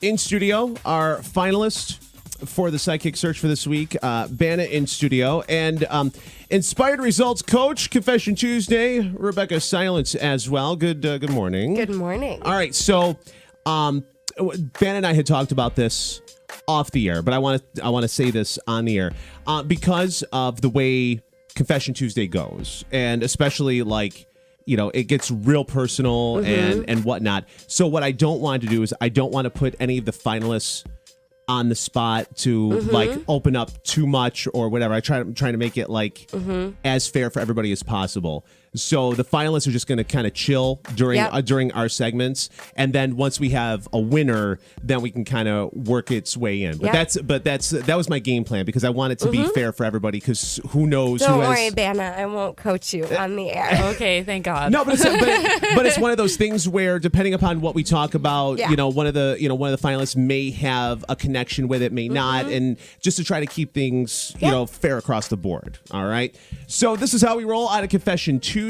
In studio, our finalist for the Sidekick Search for this week, Banna in studio. And Inspired Results Coach, Confession Tuesday, Rebecca Silence as well. Good morning. Good morning. All right, so Banna and I had talked about this off the air, but I want to say this on the air because of the way Confession Tuesday goes, and especially it gets real personal and whatnot. So what I don't want to do is I don't want to put any of the finalists on the spot to open up too much or whatever. I'm trying to make it as fair for everybody as possible. So the finalists are just going to kind of chill during our segments, and then once we have a winner, then we can kind of work its way in. But that was my game plan because I want it to be fair for everybody. Because who knows? Don't worry, Banna. I won't coach you on the air. Okay, thank God. No, but it's one of those things where depending upon what we talk about, one of the finalists may have a connection with it, may not, and just to try to keep things fair across the board. All right. So this is how we roll out of Confession Tuesday.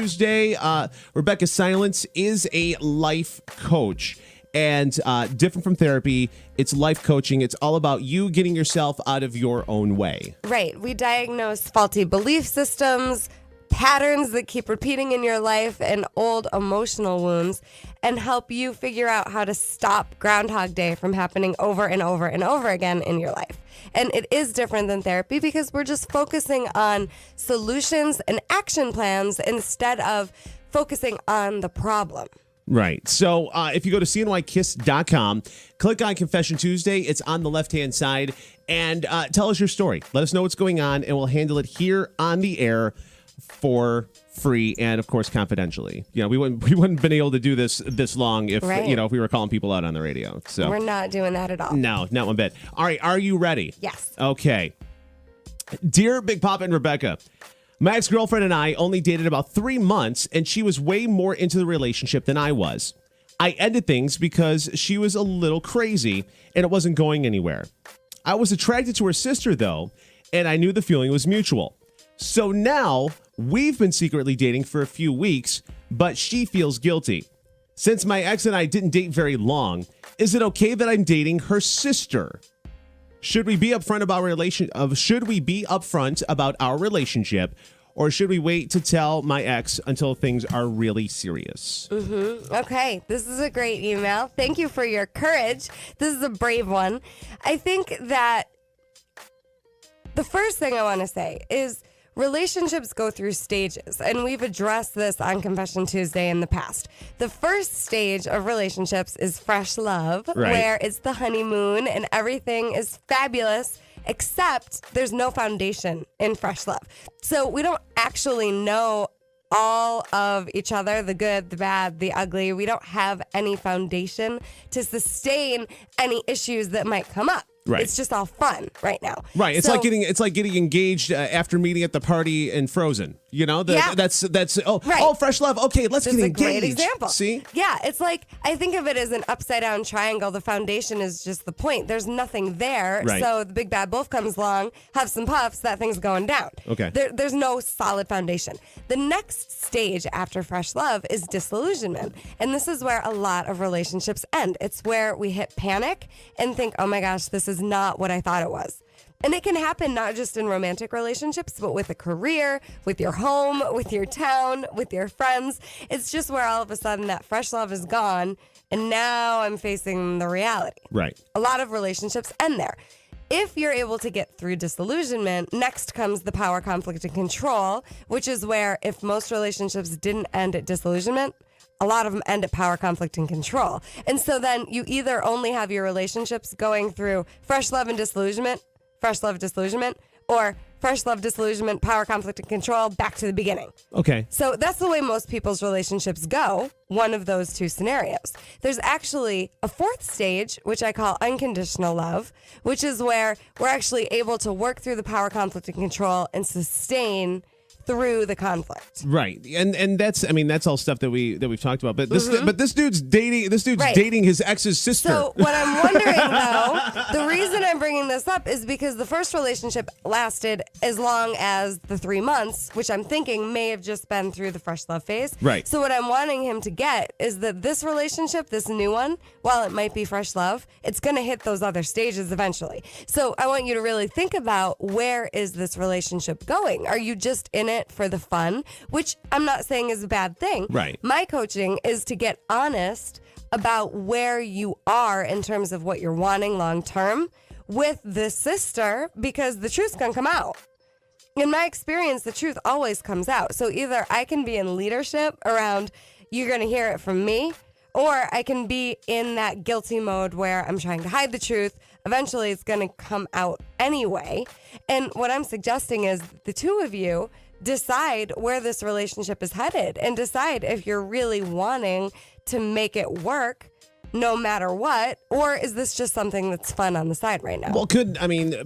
Rebecca Silence is a life coach, and different from therapy, it's life coaching. It's all about you getting yourself out of your own way. Right. We diagnose faulty belief systems, patterns that keep repeating in your life, and old emotional wounds, and help you figure out how to stop Groundhog Day from happening over and over and over again in your life. And it is different than therapy because we're just focusing on solutions and action plans instead of focusing on the problem. Right. So if you go to cnykiss.com, click on Confession Tuesday. It's on the left-hand side. And tell us your story. Let us know what's going on, and we'll handle it here on the air for free and, of course, confidentially. We wouldn't have been able to do this long if if we were calling people out on the radio. So we're not doing that at all. No, not one bit. All right, are you ready? Yes. Okay. Dear Big Papa and Rebecca, my ex-girlfriend and I only dated about 3 months, and she was way more into the relationship than I was. I ended things because she was a little crazy and it wasn't going anywhere. I was attracted to her sister, though, and I knew the feeling was mutual. So now we've been secretly dating for a few weeks, but she feels guilty. Since my ex and I didn't date very long, is it okay that I'm dating her sister? Should we be upfront about our relationship, or should we wait to tell my ex until things are really serious? Okay, this is a great email. Thank you for your courage. This is a brave one. I think that the first thing I want to say is relationships go through stages, and we've addressed this on Confession Tuesday in the past. The first stage of relationships is fresh love, where it's the honeymoon and everything is fabulous, except there's no foundation in fresh love. So we don't actually know all of each other, the good, the bad, the ugly. We don't have any foundation to sustain any issues that might come up. Right. It's just all fun right now. Right. It's like getting engaged after meeting at the party in Frozen. That's fresh love. Okay, let's get engaged. That's a great example. See? Yeah, it's like I think of it as an upside down triangle. The foundation is just the point. There's nothing there. Right. So the big bad wolf comes along, huffs and puffs, that thing's going down. Okay. There's no solid foundation. The next stage after fresh love is disillusionment. And this is where a lot of relationships end. It's where we hit panic and think, oh my gosh, this is not what I thought it was. And it can happen not just in romantic relationships, but with a career, with your home, with your town, with your friends. It's just where all of a sudden that fresh love is gone, and now I'm facing the reality. Right. A lot of relationships end there. If you're able to get through disillusionment, next comes the power, conflict, and control, which is where if most relationships didn't end at disillusionment, a lot of them end at power, conflict, and control. And so then you either only have your relationships going through fresh love and disillusionment, fresh love, disillusionment, or fresh love, disillusionment, power, conflict, and control, back to the beginning. Okay. So that's the way most people's relationships go, one of those two scenarios. There's actually a fourth stage, which I call unconditional love, which is where we're actually able to work through the power, conflict, and control and sustain through the conflict. Right. And that's all stuff that we've talked about. But this dude's dating Right. dating his ex's sister. So what I'm wondering though, the reason I'm bringing this up is because the first relationship lasted as long as the 3 months, which I'm thinking may have just been through the fresh love phase. Right. So what I'm wanting him to get is that this relationship, this new one, while it might be fresh love, it's going to hit those other stages eventually. So I want you to really think about, where is this relationship going? Are you just in it for the fun, which I'm not saying is a bad thing. Right. My coaching is to get honest about where you are in terms of what you're wanting long term with the sister, because the truth's gonna come out. In my experience, the truth always comes out. So either I can be in leadership around, you're gonna hear it from me, or I can be in that guilty mode where I'm trying to hide the truth. Eventually it's gonna come out anyway. And what I'm suggesting is the two of you decide where this relationship is headed and decide if you're really wanting to make it work no matter what, or is this just something that's fun on the side right now? Well,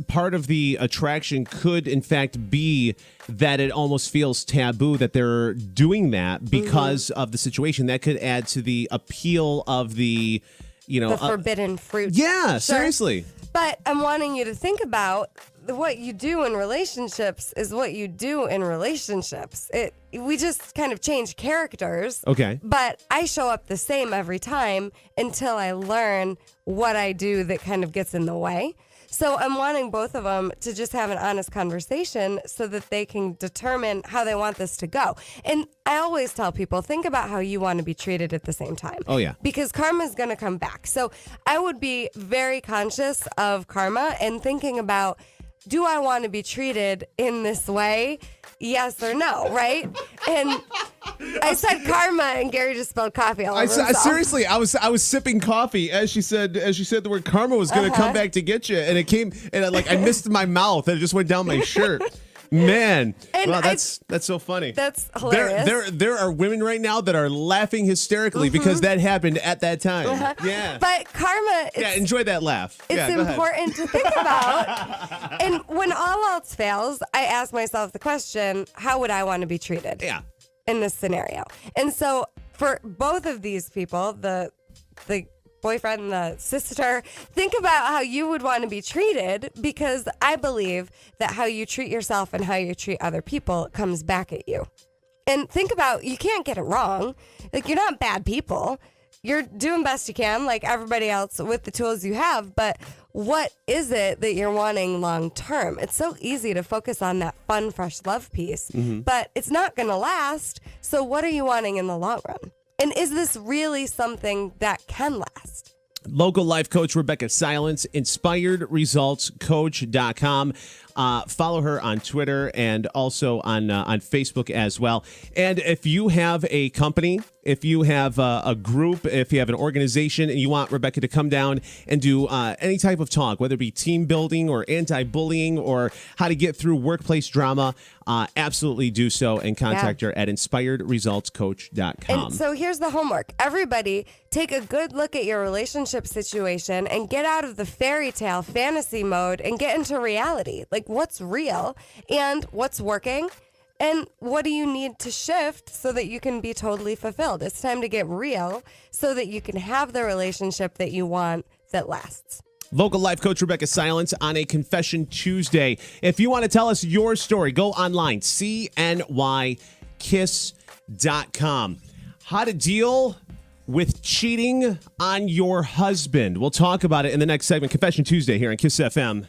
part of the attraction could in fact be that it almost feels taboo that they're doing that because of the situation. That could add to the appeal of the forbidden fruit. Yeah, Sure. seriously. But I'm wanting you to think about what you do in relationships is what you do in relationships. We just kind of change characters. Okay. But I show up the same every time until I learn what I do that kind of gets in the way. So I'm wanting both of them to just have an honest conversation so that they can determine how they want this to go. And I always tell people, think about how you want to be treated at the same time. Oh, yeah. Because karma is going to come back. So I would be very conscious of karma and thinking about, do I want to be treated in this way? Yes or no, right? And I said karma, and Gary just spelled coffee all over himself. Seriously, I was sipping coffee as she said the word karma was going to come back to get you, and it came, and I missed my mouth, and it just went down my shirt. Man, And wow, that's so funny. That's hilarious. There are women right now that are laughing hysterically because that happened at that time. Yeah. But karma, enjoy that laugh. It's Go ahead. important to think about. And when all else fails, I ask myself the question, how would I want to be treated in this scenario? And so for both of these people, the boyfriend and the sister, think about how you would want to be treated, because I believe that how you treat yourself and how you treat other people comes back at you. And think about, you can't get it wrong. Like, you're not bad people. You're doing best you can, like everybody else, with the tools you have. But what is it that you're wanting long term? It's so easy to focus on that fun, fresh love piece, but it's not going to last. So what are you wanting in the long run? And is this really something that can last? Local life coach Rebecca Silence, inspiredresultscoach.com. Follow her on Twitter and also on Facebook as well. And if you have a company, if you have a group, if you have an organization, and you want Rebecca to come down and do any type of talk, whether it be team building or anti-bullying or how to get through workplace drama, absolutely do so and contact her at inspiredresultscoach.com. And so here's the homework. Everybody, take a good look at your relationship situation and get out of the fairy tale fantasy mode and get into reality. Like, what's real and what's working, and what do you need to shift so that you can be totally fulfilled? It's time to get real so that you can have the relationship that you want that lasts. Local life coach Rebecca Silence on a Confession Tuesday. If you want to tell us your story, go online, cnykiss.com. How to deal with cheating on your husband. We'll talk about it in the next segment, Confession Tuesday, here on Kiss FM.